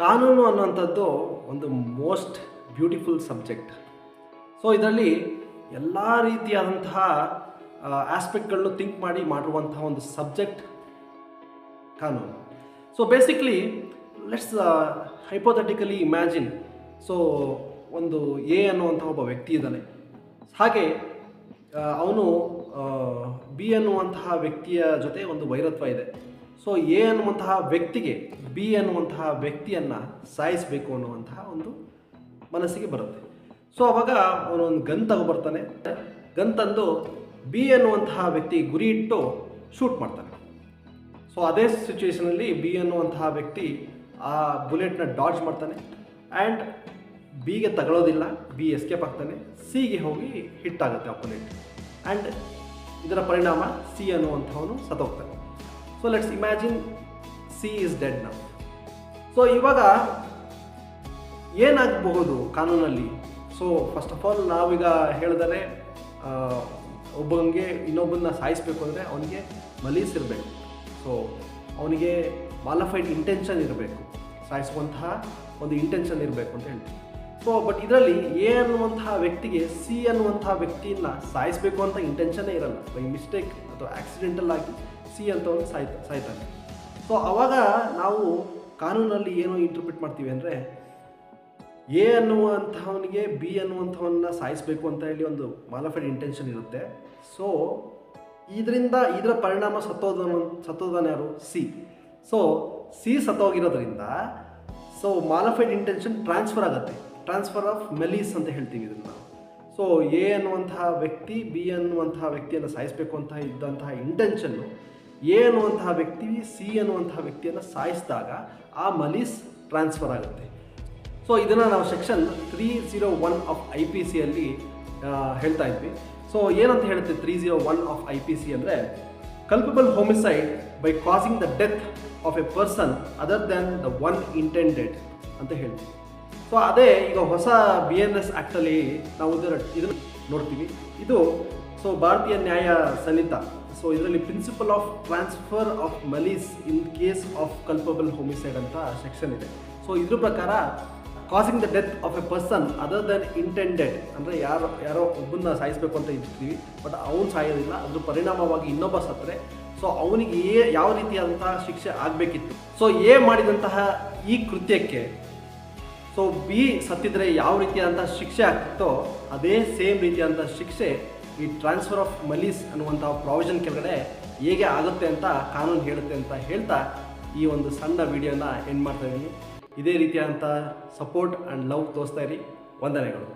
ಕಾನೂನು ಅನ್ನುವಂಥದ್ದು ಒಂದು ಮೋಸ್ಟ್ ಬ್ಯೂಟಿಫುಲ್ ಸಬ್ಜೆಕ್ಟ್. ಸೊ ಇದರಲ್ಲಿ ಎಲ್ಲ ರೀತಿಯಾದಂತಹ ಆಸ್ಪೆಕ್ಟ್ಗಳನ್ನು ಥಿಂಕ್ ಮಾಡಿ ಮಾಡಿರುವಂತಹ ಒಂದು ಸಬ್ಜೆಕ್ಟ್ ಕಾನೂನು. So basically let's hypothetically imagine. So ಒಂದು ಎ ಅನ್ನುವಂಥ ಒಬ್ಬ ವ್ಯಕ್ತಿ ಇದ್ದಾನೆ. ಹಾಗೆ ಅವನು ಬಿ ಅನ್ನುವಂತಹ ವ್ಯಕ್ತಿಯ ಜೊತೆ ಒಂದು ವೈರತ್ವ ಇದೆ. ಸೊ ಎ ಅನ್ನುವಂತಹ ವ್ಯಕ್ತಿಗೆ ಬಿ ಅನ್ನುವಂತಹ ವ್ಯಕ್ತಿಯನ್ನು ಸಾಯಿಸಬೇಕು ಅನ್ನುವಂತಹ ಒಂದು ಮನಸ್ಸಿಗೆ ಬರುತ್ತೆ. ಸೊ ಅವಾಗ ಅವನು ಒಂದು ಗನ್ ತಗೊಬರ್ತಾನೆ. ಗನ್ ತಂದು ಬಿ ಅನ್ನುವಂತಹ ವ್ಯಕ್ತಿ ಗುರಿ ಇಟ್ಟು ಶೂಟ್ ಮಾಡ್ತಾನೆ. ಸೊ ಅದೇ ಸಿಚುವೇಷನಲ್ಲಿ ಬಿ ಅನ್ನುವಂತಹ ವ್ಯಕ್ತಿ ಆ ಬುಲೆಟ್ನ ಡಾಡ್ಜ್ ಮಾಡ್ತಾನೆ ಆ್ಯಂಡ್ ಬಿಗೆ ತಗೊಳ್ಳೋದಿಲ್ಲ. ಬಿ ಎಸ್ಕೇಪ್ ಆಗ್ತಾನೆ. ಸಿಗೆ ಹೋಗಿ ಹಿಟ್ ಆಗುತ್ತೆ ಆ ಬುಲೆಟ್ ಆ್ಯಂಡ್ ಇದರ ಪರಿಣಾಮ ಸಿ ಅನ್ನುವಂಥವನು ಸತ್ತೋಗ್ತಾನೆ. So let's imagine C is dead now. So ಇವಾಗ ಏನಾಗಬಹುದು ಕಾನೂನಲ್ಲಿ? ಸೊ ಫಸ್ಟ್ ಆಫ್ ಆಲ್ ನಾವೀಗ ಹೇಳಿದರೆ ಒಬ್ಬನಿಗೆ ಇನ್ನೊಬ್ಬನ್ನ ಸಾಯಿಸಬೇಕು ಅಂದರೆ ಅವನಿಗೆ ಮಲೀಸ್ ಇರಬೇಕು. ಸೊ ಅವನಿಗೆ ಮಾಲಿಫೈಡ್ ಇಂಟೆನ್ಷನ್ ಇರಬೇಕು, ಸಾಯಿಸುವಂತಹ ಒಂದು ಇಂಟೆನ್ಷನ್ ಇರಬೇಕು ಅಂತ ಹೇಳ್ತೀವಿ. ಸೊ ಬಟ್ ಇದರಲ್ಲಿ ಎ ಅನ್ನುವಂತಹ ವ್ಯಕ್ತಿಗೆ ಸಿ ಅನ್ನುವಂತಹ ವ್ಯಕ್ತಿಯನ್ನು ಸಾಯಿಸಬೇಕು ಅಂತ ಇಂಟೆನ್ಷನ್ನೇ ಇರಲ್ಲ. ಬೈ ಮಿಸ್ಟೇಕ್ ಅಥವಾ ಆಕ್ಸಿಡೆಂಟಲ್ ಆಗಿ ಸಿ ಅಂತವನು ಸಾಯ್ತಾನೆ. ಸೊ ಆವಾಗ ನಾವು ಕಾನೂನಲ್ಲಿ ಏನು ಇಂಟರ್ಪ್ರಿಟ್ ಮಾಡ್ತೀವಿ ಅಂದರೆ, ಎ ಅನ್ನುವಂಥವನಿಗೆ ಬಿ ಅನ್ನುವಂಥವನ್ನ ಸಾಯಿಸಬೇಕು ಅಂತ ಹೇಳಿ ಒಂದು ಮಾಲಿಫೈಡ್ ಇಂಟೆನ್ಷನ್ ಇರುತ್ತೆ. ಸೊ ಇದರ ಪರಿಣಾಮ ಸತ್ತೋದಾನೆ ಯಾರು? ಸಿ. ಸೊ ಸಿ ಸತ್ತೋಗಿರೋದ್ರಿಂದ ಸೊ ಮಾಲಿಫೈಡ್ ಇಂಟೆನ್ಷನ್ ಟ್ರಾನ್ಸ್ಫರ್ ಆಗುತ್ತೆ. ಟ್ರಾನ್ಸ್ಫರ್ ಆಫ್ ಮೆಲೀಸ್ ಅಂತ ಹೇಳ್ತೀವಿ ಇದನ್ನು ನಾವು. ಸೊ ಎ ಅನ್ನುವಂತಹ ವ್ಯಕ್ತಿ ಬಿ ಅನ್ನುವಂತಹ ವ್ಯಕ್ತಿಯನ್ನು ಸಾಯಿಸಬೇಕು ಅಂತ ಇದ್ದಂತಹ ಇಂಟೆನ್ಷನ್ನು ಎ ಅನ್ನುವಂತಹ ವ್ಯಕ್ತಿ ಸಿ ಅನ್ನುವಂತಹ ವ್ಯಕ್ತಿಯನ್ನು ಸಾಯಿಸಿದಾಗ ಆ ಮಲೀಸ್ ಟ್ರಾನ್ಸ್ಫರ್ ಆಗುತ್ತೆ. ಸೊ ಇದನ್ನು ನಾವು ಸೆಕ್ಷನ್ 301 ಆಫ್ IPC ಅಲ್ಲಿ ಹೇಳ್ತಾ ಇದ್ವಿ. ಸೊ ಏನಂತ ಹೇಳುತ್ತೆ 301 ಆಫ್ IPC ಅಂದರೆ, culpable homicide by causing the death of a person other than the one intended ಅಂತ ಹೇಳ್ತೀವಿ. ಸೊ ಅದೇ ಈಗ ಹೊಸ BNS ಆ್ಯಕ್ಟಲ್ಲಿ ನಾವು ಇದನ್ನು ನೋಡ್ತೀವಿ. ಇದು ಸೊ ಭಾರತೀಯ ನ್ಯಾಯ ಸಂಹಿತ. ಸೊ ಇದರಲ್ಲಿ principle of transfer of malice in case of culpable homicide ಅಂತ ಸೆಕ್ಷನ್ ಇದೆ. ಸೊ ಇದ್ರ ಪ್ರಕಾರ causing the death of a person other than intended ಅಂದರೆ ಯಾರೋ ಒಬ್ಬನ್ನ ಸಾಯಿಸಬೇಕು ಅಂತ ಇರ್ತೀವಿ, ಬಟ್ ಅವನು ಸಾಯೋದಿಲ್ಲ, ಅದ್ರ ಪರಿಣಾಮವಾಗಿ ಇನ್ನೊಬ್ಬ ಸತ್ತರೆ ಸೊ ಅವನಿಗೆ ಯಾವ ರೀತಿಯಾದಂತಹ ಶಿಕ್ಷೆ ಆಗಬೇಕಿತ್ತು. ಸೊ ಎ ಮಾಡಿದಂತಹ ಈ ಕೃತ್ಯಕ್ಕೆ ಸೊ ಬಿ ಸತ್ತಿದ್ರೆ ಯಾವ ರೀತಿಯಾದಂತಹ ಶಿಕ್ಷೆ ಆಗ್ತಿತ್ತೋ ಅದೇ ಸೇಮ್ ರೀತಿಯಾದಂಥ ಶಿಕ್ಷೆ ಈ ಟ್ರಾನ್ಸ್ಫರ್ ಆಫ್ ಮಲೀಸ್ ಅನ್ನುವಂಥ ಪ್ರಾವಿಷನ್ ಕೆಳಗಡೆ ಹೇಗೆ ಆಗುತ್ತೆ ಅಂತ ಕಾನೂನು ಹೇಳುತ್ತೆ ಅಂತ ಹೇಳ್ತಾ ಈ ಒಂದು ಸಣ್ಣ ವಿಡಿಯೋನ ಎಂಡ್ ಮಾಡ್ತಾ ಇದ್ದೀನಿ. ಇದೇ ರೀತಿಯಾದಂಥ ಸಪೋರ್ಟ್ ಆ್ಯಂಡ್ ಲವ್ ತೋರಿಸ್ತಾ ಇರಿ. ವಂದನೆಗಳು.